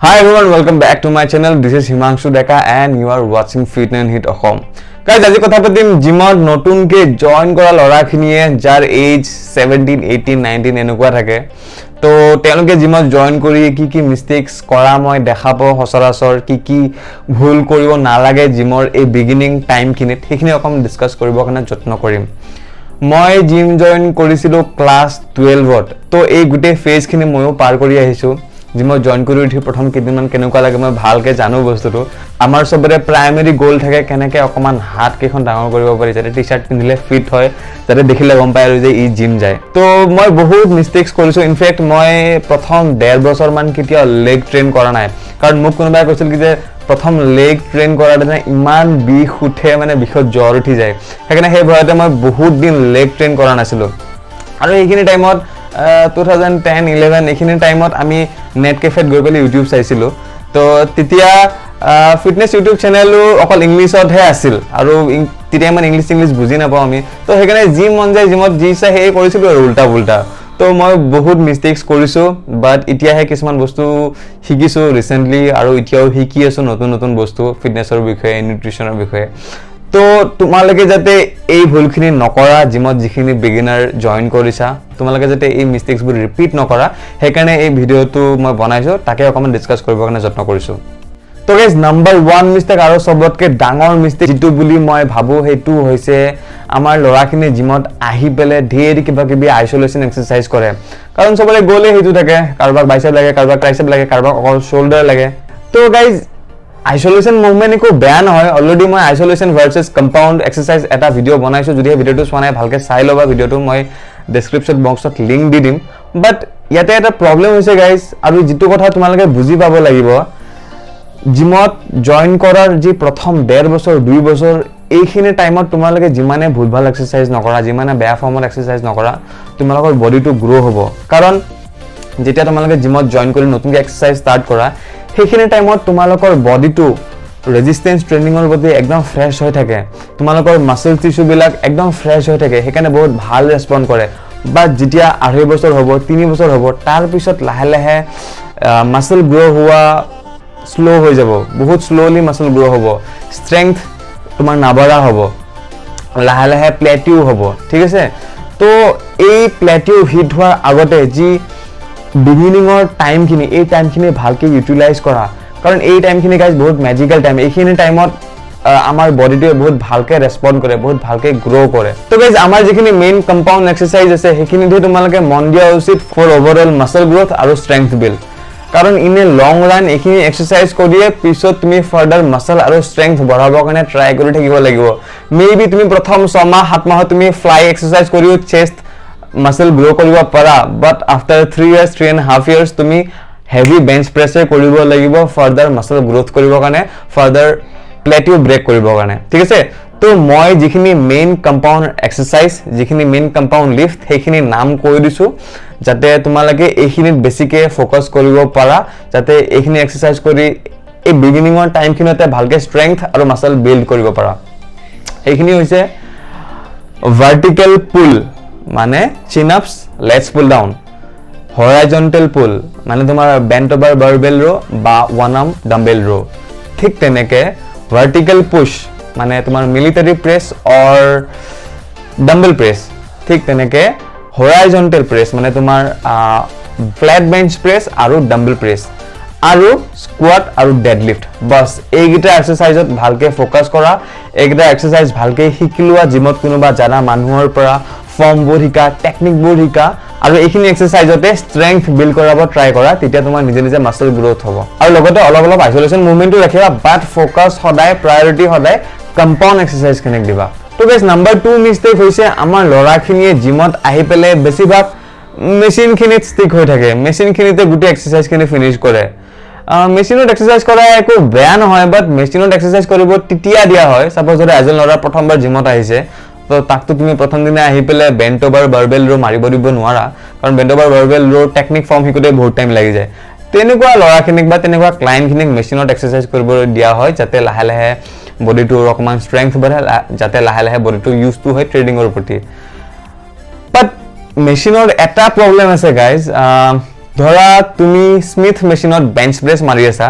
Hi everyone, welcome back to my channel. This is Himanshu Deka and you are watching Fit and Hit Assam. Guys, আজি কথা পাতিম জিমত নতুনকে join কৰা লৰাখিনিয়ে যাৰ এজ 17, 18, 19 এনেকুৱা থাকে। তো তেওঁলোকে জিমত জয়েন কৰি কি মিস্টেক্স কৰা মই দেখাব সচৰাচৰ কি ভুল কৰিব নালাগে জিমৰ এই বিগিনিং টাইম খিনিত সেইখিনি অকম ডিসকাস কৰিব কাৰণে যত্ন কৰিম। মই জিম জয়েন কৰিছিলো ক্লাস 12ত। তো এই গুটে ফেজ খিনি ময়ো পাৰ কৰি আহিছো। জিমত জয়েন কৰি উঠি প্ৰথম কেইদিনমান কেনেকুৱা লাগে মই ভালকে জানো বস্তুটো। আমাৰ সবৰে প্ৰাইমাৰী গোল থাকে কেনেকে অকমান হাত কেখন ডাঙৰ কৰিব পাৰি যাতে টি-শাৰ্ট পিন্ধিলে ফিট হয় যাতে দেখিলে গম পায় আৰু যে ই জিম যায়। তো মই বহুত মিস্টেক্স কৰিছো। ইনফেক্ট মই প্ৰথম 1.5 বছৰ মান কেতিয়া লেগ ট্ৰেইন কৰা নাই কাৰণ মোক কোনোবাই কৈছিল কি যে প্ৰথম লেগ ট্ৰেইন কৰাৰ দিনা ইমান বিষ উঠে মানে বিষত জ্বৰ উঠি যায়। সেইকাৰণে সেই ভয়তে মই বহুত দিন লেগ ট্ৰেইন কৰা নাছিলো। আৰু এইখিনি টাইমত 2010-11 এইখিনি টাইমত আমি নেট কেফেত গৈ পেলাই ইউটিউব চাইছিলো। তো তেতিয়া ফিটনেস ইউটিউব চেনেলো অকল ইংলিছতহে আছিল আৰু তেতিয়া মানে ইংলিছ বুজি নাপাওঁ আমি। তো সেইকাৰণে জিম মন যায় জিমত যি চাই সেই কৰিছিলো আৰু উল্টা তো মই বহুত মিস্টেক্স কৰিছো বাট এতিয়াহে কিছুমান বস্তু শিকিছো ৰিসেন্টলি আৰু এতিয়াও শিকি আছো নতুন বস্তু ফিটনেছৰ বিষয়ে নিউট্ৰিচনৰ বিষয়ে। তো তোমালোকে যাতে এই ভুলখিনি নকৰা জিমত যিখিনি বিগিনাৰ জয়েন কৰিছা তোমালোকে যাতে এই মিস্টেক্সবোৰ ৰিপিট নকৰা সেইকাৰণে এই ভিডিওটো মই বনাইছো তাকে অকমান ডিসকাস কৰিব কাৰণে যত্ন কৰিছো। তো গাইজ নাম্বাৰ 1 মিস্টেক আৰু সবতকে ডাঙৰ মিস্টেক যেটো বুলি মই ভাবো হেতু হৈছে আমাৰ লৰাখিনি জিমত আহি পেলে ঢেৰ কিবা আইসোলেশন এক্সাৰসাইজ কৰে কাৰণ সবৰে গলে হেতু থাকে কাৰোবাক বাইসেপ লাগে কাৰোবাক ট্ৰাইসেপ লাগে কাৰোবাক অকল শোল্ডাৰ লাগে। তো গাইজ আইসোলেশন মুভমেন্ট একো বেয়া নহয় অলৰেডি মই আইসোলেশন ভাৰ্সেস কম্পাউন্ড এক্সাৰসাইজ এটা ভিডিও বনাইছো যদি এই ভিডিওটো চোৱা নাই ভালকে চাই লবা ভিডিওটো মই ডেসক্ৰিপশন বক্সত লিংক দি দিম। বাট ইয়াতে এটা প্ৰবলেম হৈছে গাইজ আৰু যেটো কথা তোমালোকে বুজি পাব লাগিব জিমত জয়েন কৰাৰ যি প্ৰথম 1.5 বছৰ 2 বছৰ এইখিনি টাইমত তোমালোকে যিমানে ভুলভাল এক্সাৰসাইজ নকৰা যিমানে বেয়া ফৰ্মত এক্সাৰসাইজ নকৰা তোমালোকৰ বডিটো গ্ৰো হ'ব কাৰণ যেতিয়া তোমালোকে জিমত জয়েন কৰি নতুনকৈ এক্সাৰসাইজ ষ্টাৰ্ট কৰা সেইখিনি টাইমত তোমালোকৰ বডিটো ৰেজিস্ট্যান্স ট্ৰেইনিংৰ প্ৰতি একদম ফ্ৰেশ হৈ থাকে তোমালোকৰ মাসল টিস্যু বিলাক একদম ফ্ৰেশ হৈ থাকে সেইকাৰণে বহুত ভাল ৰেসপন্ড কৰে। বাট যেতিয়া 2.5 বছৰ হ'ব 3 বছৰ হ'ব তাৰ পিছত লাহে মাসল গ্ৰো হোৱা স্লো হৈ যাব বহুত স্লোলি মাসল গ্ৰো হ'ব স্ট্ৰেংথ তোমাৰ নাবাঢ়া হ'ব লাহে প্লেটিউ হ'ব ঠিক আছে। তো এই প্লেটিউ হিট হোৱাৰ আগতে যি বিগিনিংৰ টাইমখিনি এই টাইমখিনি ভালকে ইউটিলাইজ কৰা কাৰণ এই টাইমখিনি গাইজ বহুত ম্যাজিক্যাল টাইম এইখিনি টাইমত আমাৰ বডিটোৱে বহুত ভালকে ৰেসপন্ড কৰে বহুত ভালকে গ্ৰো কৰে। তো গাইজ আমাৰ যিখিনি মেইন কম্পাউন্ড এক্সাৰসাইজ আছে সেইখিনিতে তোমালোকে মন দিয়া উচিত ফৰ ওভাৰঅল মাসল গ্ৰোথ আৰু ষ্ট্ৰেংথ বিল্ড কাৰণ ইন এ লং ৰান এইখিনি এক্সাৰসাইজ কৰিয়ে পিছত তুমি ফাৰ্দাৰ মাসল আৰু ষ্ট্ৰেংথ বঢ়াবৰ কাৰণে ট্ৰাই কৰি থাকিব লাগিব। মেবি তুমি প্ৰথম 6 মাহ 7 মাহত তুমি ফ্লাই এক্সাৰসাইজ কৰিও চেষ্ট মাসল গ্ৰো কৰিব পাৰা বাট আফটাৰ 3 ইয়াৰ্স 3.5 ইয়াৰ্স তুমি হেভি বেঞ্চ প্ৰেছে কৰিব লাগিব ফাৰ্দাৰ মাসল গ্ৰোথ কৰিবৰ কাৰণে ফাৰ্দাৰ প্লেটিউ ব্ৰেক কৰিবৰ কাৰণে ঠিক আছে। তো মই যিখিনি মেইন কম্পাউন্ড এক্সাৰসাইজ যিখিনি মেইন কম্পাউন্ড লিফট সেইখিনি নাম কৈ দিছো যাতে তোমালোকে এইখিনিত বেছিকে ফোকাস কৰিব পাৰা যাতে এইখিনি এক্সাৰসাইজ কৰি এই বিগিনিংৰ টাইমখিনতে ভালকে ষ্ট্ৰেংথ আৰু মাসল বিল্ড কৰিব পাৰা। এইখিনি হৈছে ভাৰ্টিকেল পুল মানে চিন আপস লেটস পুল ডাউন হৰাইজন্টেল পুল মানে তোমাৰ বেন্ট ওভাৰ বাৰবেল ৰো বা ওয়ান আৰ্ম ডাম্বেল ৰো ঠিক তেনেকে ভাৰ্টিকেল পুশ মানে তোমাৰ মিলিটাৰী প্ৰেছ অৰ ডাম্বেল প্ৰেছ ঠিক তেনেকে হৰাইজন্টেল প্ৰেছ মানে তোমাৰ ফ্ল্যাট বেঞ্চ প্ৰেছ আৰু ডাম্বেল প্ৰেছ আৰু স্কোয়াট আৰু ডেডলিফট বাস এইগিটা এক্সাৰসাইজত ভালকে ফোকাস কৰা এইগিটা এক্সাৰসাইজ ভালকে শিকিলোৱা জিমত কোনোবা জানা মানুহৰ পৰা ফৰ্মবোৰ শিকা টেকনিকবোৰ শিকা আৰু এইখিনি এক্সাৰসাইজতে ষ্ট্ৰেংথ বিল্ড কৰাব ট্ৰাই কৰা তেতিয়া তোমাৰ নিজে মাসল গ্ৰোথ হ'ব আৰু লগতে অলপ আইসোলেশন মুভমেন্টটো ৰাখিবা বাট ফোকাস সদায় প্ৰায়োৰিটি সদায় কম্পাউন্ড এক্সাৰসাইজ খিনিক দিবা। তো গাইজ নাম্বাৰ 2 মিস্টেক হৈছে আমাৰ লৰাখিনিয়ে জিমত আহি পেলে বেছিভাগ মেচিনখিনিত ষ্টিক হৈ থাকে মেচিনখিনিতে গোটেই এক্সাৰসাইজখিনি ফিনিশ কৰে। মেচিনত এক্সাৰসাইজ কৰা একো বেয়া নহয় বাট মেচিনত এক্সাৰসাইজ কৰিব তেতিয়া দিয়া হয় সাপোজ যদি এজন লৰা প্ৰথমবাৰ জিমত আহিছে তো তাকতো তুমি প্ৰথম দিনা আহি পেলে বেন্ট ওভাৰ বাৰবেল ৰো মাৰিব দিব নোৱাৰা কাৰণ বেন্ট ওভাৰ বাৰবেল ৰো টেকনিক ফৰ্ম শিকোতে বহুত টাইম লাগি যায়। তেনেকুৱা লৰাখিনিক বা তেনেকুৱা ক্লায়েন্টখিনিক মেচিনত এক্সাৰসাইজ কৰিব দিয়া হয় যাতে লাহে বডিটোৰ অকমান ষ্ট্ৰেংথ বঢ়ে যাতে লাহে বডিটো ইউজ টু হয় ট্ৰেডিংৰ প্ৰতি। বাট মেচিনৰ এটা প্ৰবলেম আছে গাইজ ধৰা তুমি স্মিথ মেচিনত বেঞ্চ প্ৰেছ মাৰি আছা,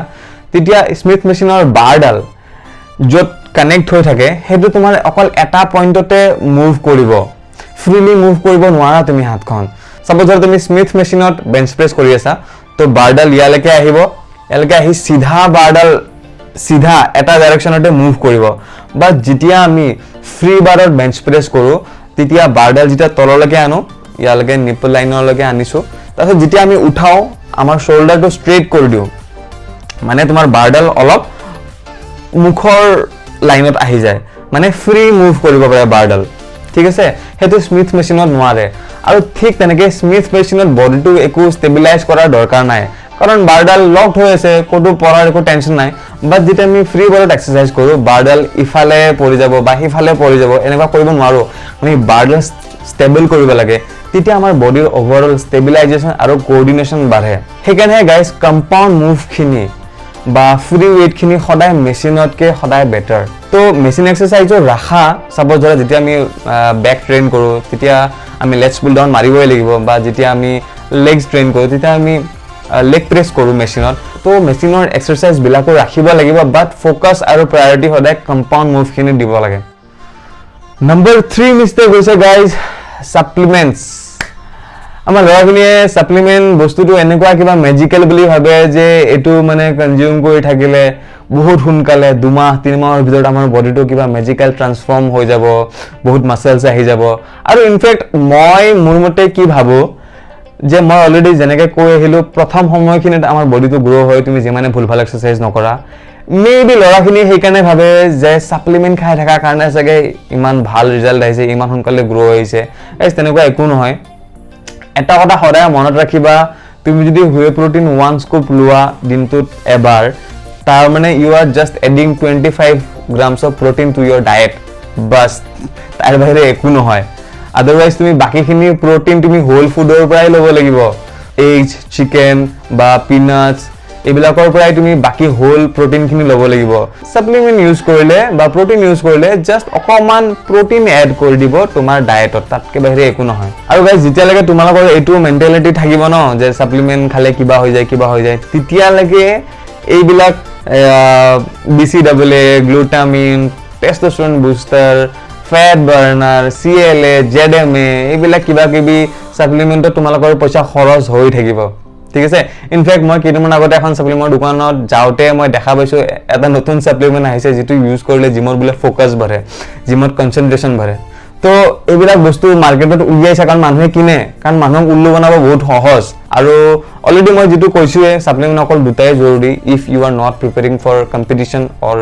তেতিয়া স্মিথ মেচিনৰ বাৰডাল য'ত কানেক্ট হৈ থাকে সেইটো তোমাৰ অকল এটা পইণ্টতে মুভ কৰিব, ফ্ৰীলি মুভ কৰিব নোৱাৰা তুমি হাতখন। সাপোজ ধৰা তুমি স্মিথ মেচিনত বেঞ্চ প্ৰেছ কৰি আছা, তো বাৰডাল ইয়ালৈকে আহিব, ইয়ালৈকে আহি চিধা বাৰডাল চিধা এটা ডাইৰেকশ্যনতে মুভ কৰিব। বা যেতিয়া আমি ফ্ৰী বাৰত বেঞ্চ প্ৰেছ কৰোঁ তেতিয়া বাৰডাল যেতিয়া তললৈকে আনো, ইয়ালৈকে নিপল লাইনলৈকে আনিছোঁ, তাৰপিছত যেতিয়া আমি উঠাওঁ আমাৰ শ্বল্ডাৰটো ষ্ট্ৰেইট কৰি দিওঁ, মানে তোমাৰ বাৰডাল অলপ মুখৰ লাইনত আহি যায়, মানে ফ্ৰী মুভ কৰিব পাৰে বাৰডাল, ঠিক আছে। সেইটো স্মিথ মেচিনত নোৱাৰে। আৰু ঠিক তেনেকৈ স্মিথ মেচিনত বডিটো একো ষ্টেবিলাইজ কৰাৰ দৰকাৰ নাই, কাৰণ বাৰডাল লকড হৈ আছে, ক'তো পৰাৰ একো টেনশ্যন নাই। বাট যেতিয়া আমি ফ্ৰী বলত এক্সাৰচাইজ কৰোঁ বাৰডাল ইফালে পৰি যাব বা সিফালে পৰি যাব, এনেকুৱা কৰিব নোৱাৰোঁ। আমি বাৰডাল ষ্টেবল কৰিব লাগে, তেতিয়া আমাৰ বডিৰ অভাৰঅল ষ্টেবিলাইজেশ্যন আৰু কোঅৰ্ডিনেশ্যন বাঢ়ে। সেইকাৰণে গাইজ কম্পাউণ্ড মুভখিনি বা ফ্ৰী ৱেইটখিনি সদায় মেচিনতকৈ সদায় বেটাৰ। তো মেচিন এক্সাৰচাইজৰ ৰাখা, ছাপ'জ ধৰা যেতিয়া আমি বেক ট্ৰেইন কৰোঁ তেতিয়া আমি লেটছ পুল ডাউন মাৰিবই লাগিব, বা যেতিয়া আমি লেগছ ট্ৰেইন কৰোঁ তেতিয়া আমি লেগ প্ৰেছ কৰোঁ মেচিনত। তো মেচিনৰ এক্সাৰচাইজবিলাকো ৰাখিব লাগিব, বাট ফ'কাছ আৰু প্ৰায়ৰিটি সদায় কম্পাউণ্ড মুভখিনি দিব লাগে। নম্বৰ 3 মিষ্টেক হৈছে গাইজ ছাপ্লিমেণ্টছ। আমাৰ ল'ৰাখিনিয়ে ছাপ্লিমেণ্ট বস্তুটো এনেকুৱা কিবা মেজিকেল বুলি ভাবে যে এইটো মানে কনজিউম কৰি থাকিলে বহুত সোনকালে 2-3 মাহৰ ভিতৰত আমাৰ বডিটো কিবা মেজিকেল ট্ৰান্সফৰ্ম হৈ যাব, বহুত মাচেলছ আহি যাব। আৰু ইনফেক্ট মই মোৰ মতে কি ভাবোঁ যে মই অলৰেডি যেনেকৈ কৈ আহিলোঁ, প্ৰথম সময়খিনিত আমাৰ বডিটো গ্ৰ' হয় তুমি যিমানে ভুল ভাল এক্সাৰচাইজ নকৰা। মেবি ল'ৰাখিনি সেইকাৰণে ভাবে যে ছাপ্লিমেণ্ট খাই থকাৰ কাৰণে চাগে ইমান ভাল ৰিজাল্ট আহিছে, ইমান সোনকালে গ্ৰ' আহিছে। তেনেকুৱা একো নহয়। এটা কথা সদায় মনত ৰাখিবা, তুমি যদি হুৱে প্ৰটিন 1 স্কুপ লোৱা দিনটোত এবাৰ, তাৰ মানে you are just adding 25 grams of protein to your diet, বাছ, তাৰ বাহিৰে একো নহয়। আদাৰৱাইজ তুমি বাকীখিনি প্ৰটিন তুমি হোল ফুডৰ পৰাই ল'ব লাগিব, এগছ, চিকেন বা পিনাটছ, এইবিলাকৰ পৰাই তুমি বাকী হোল প্ৰটিনখিনি ল'ব লাগিব। ছাপ্লিমেণ্ট ইউজ কৰিলে বা প্ৰটিন ইউজ কৰিলে জাষ্ট অকণমান প্ৰটিন এড কৰি দিব তোমাৰ ডায়েটত, তাতকৈ বাহিৰে একো নহয়। আৰু গাইজ যেতিয়ালৈকে তোমালোকৰ এইটো মেণ্টেলিটি থাকিব ন যে ছাপ্লিমেণ্ট খালে কিবা হৈ যায়, তেতিয়ালৈকে এইবিলাক BCAA, glutamine, testosterone booster, fat burner, CLA, ZMA, এইবিলাক কিবা কিবি ছাপ্লিমেণ্টত তোমালোকৰ পইচা খৰচ হৈ থাকিব, ঠিক আছে। ইনফেক্ট মই কেইদিনমান আগতে এখন ছাপ্লিমেণ্টৰ দোকানত যাওঁতে মই দেখা পাইছোঁ এটা নতুন ছাপ্লিমেণ্ট আহিছে যিটো ইউজ কৰিলে জিমত বোলে ফ'কাছ বাঢ়ে, জিমত কনচেনট্ৰেশ্যন বাঢ়ে। তো এইবিলাক বস্তু মাৰ্কেটত উলিয়াইছে কাৰণ মানুহে কিনে, কাৰণ মানুহক উল্লু বনাব বহুত সহজ। আৰু অলৰেডি মই যিটো কৈছোঁৱে, ছাপ্লিমেণ্ট অকল দুটাই জৰুৰী। If you are not preparing for competition or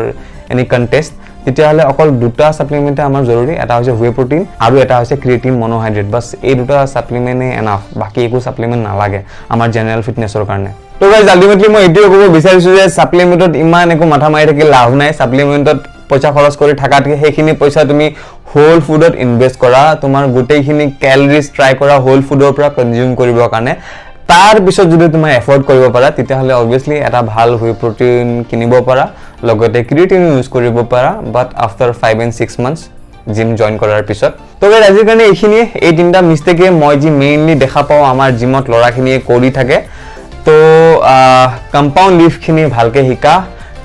any contest, তেতিয়াহ'লে অকল দুটা ছাপ্লিমেণ্টে আমাৰ জৰুৰী, এটা হৈছে হুৱে প্ৰটিন আৰু এটা হৈছে ক্ৰিয়েটিন মনোহাইড্ৰেট। বাছ এই দুটা ছাপ্লিমেণ্টে এনাফ, বাকী একো ছাপ্লিমেণ্ট নালাগে আমাৰ জেনেৰেল ফিটনেছৰ কাৰণে। তো গাইজ আল্টিমেটলি মই এইটোৱে ক'ব বিচাৰিছোঁ যে ছাপ্লিমেণ্টত ইমান একো মাথা মাৰি থাকি লাভ নাই। ছাপ্লিমেণ্টত পইচা খৰচ কৰি থকাতকৈ সেইখিনি পইচা তুমি হোল ফুডত ইনভেষ্ট কৰা, তোমাৰ গোটেইখিনি কেলৰিজ ট্ৰাই কৰা হোল ফুডৰ পৰা কনজিউম কৰিবৰ কাৰণে। তাৰ পিছত যদি তুমি এফৰ্ড কৰিব পাৰা তেতিয়াহ'লে অবভিয়াছলি এটা ভাল হুৱে প্ৰটিন কিনিব পাৰা, লগতে ক্ৰিয়েটিন ইউজ কৰিব পাৰা, but after 5 and 6 months gym join কৰাৰ পিছত। তো গাইজ আজিৰ কাৰণে এইখিনিয়ে, এই 3টা মিষ্টেকে মই যি মেইনলি দেখা পাওঁ আমাৰ জিমত ল'ৰাখিনিয়ে কৰি থাকে। তো কম্পাউণ্ড লিফ্টখিনি ভালকৈ শিকা,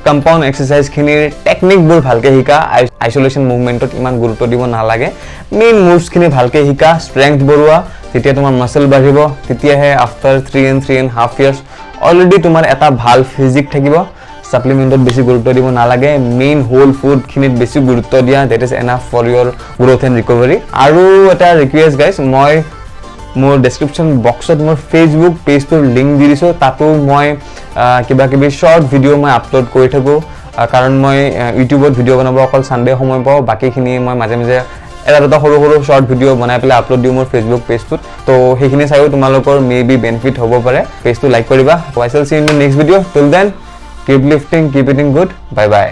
কম্পাউণ্ড এক্সাৰচাইজখিনিৰ টেকনিকবোৰ ভালকৈ শিকা, আইচলেশ্যন মুভমেণ্টত ইমান গুৰুত্ব দিব নালাগে, মেইন মুভছখিনি ভালকৈ শিকা, ষ্ট্ৰেংথ বঢ়োৱা, তেতিয়া তোমাৰ মাচল বাঢ়িব, তেতিয়াহে আফটাৰ 3.5 years অলৰেডি তোমাৰ এটা ভাল ফিজিক থাকিব। ছাপ্লিমেণ্টত বেছি গুৰুত্ব দিব নালাগে, মেইন হোল ফুডখিনিত বেছি গুৰুত্ব দিয়া, that is enough for your growth and recovery. আৰু এটা ৰিকুৱেষ্ট গাইজ, মই মোৰ ডেছক্ৰিপশ্যন বক্সত মোৰ ফেচবুক পেজটোৰ লিংক দি দিছোঁ, তাতো মই কিবা কিবি শ্বৰ্ট ভিডিঅ' মই আপলোড কৰি থাকোঁ, কাৰণ মই ইউটিউবত ভিডিঅ' বনাব অকল ছানডে সময় পাওঁ, বাকীখিনি মই মাজে মাজে এটা দুটা সৰু সৰু শ্বৰ্ট ভিডিঅ' বনাই পেলাই আপলোড দিওঁ মোৰ ফেচবুক পেজটোত। তো সেইখিনি চাইও তোমালোকৰ মেবি বেনিফিট হ'ব পাৰে। পেজটো লাইক কৰিবা। I shall see in the next video'. Till then, keep lifting, keep eating good, bye by.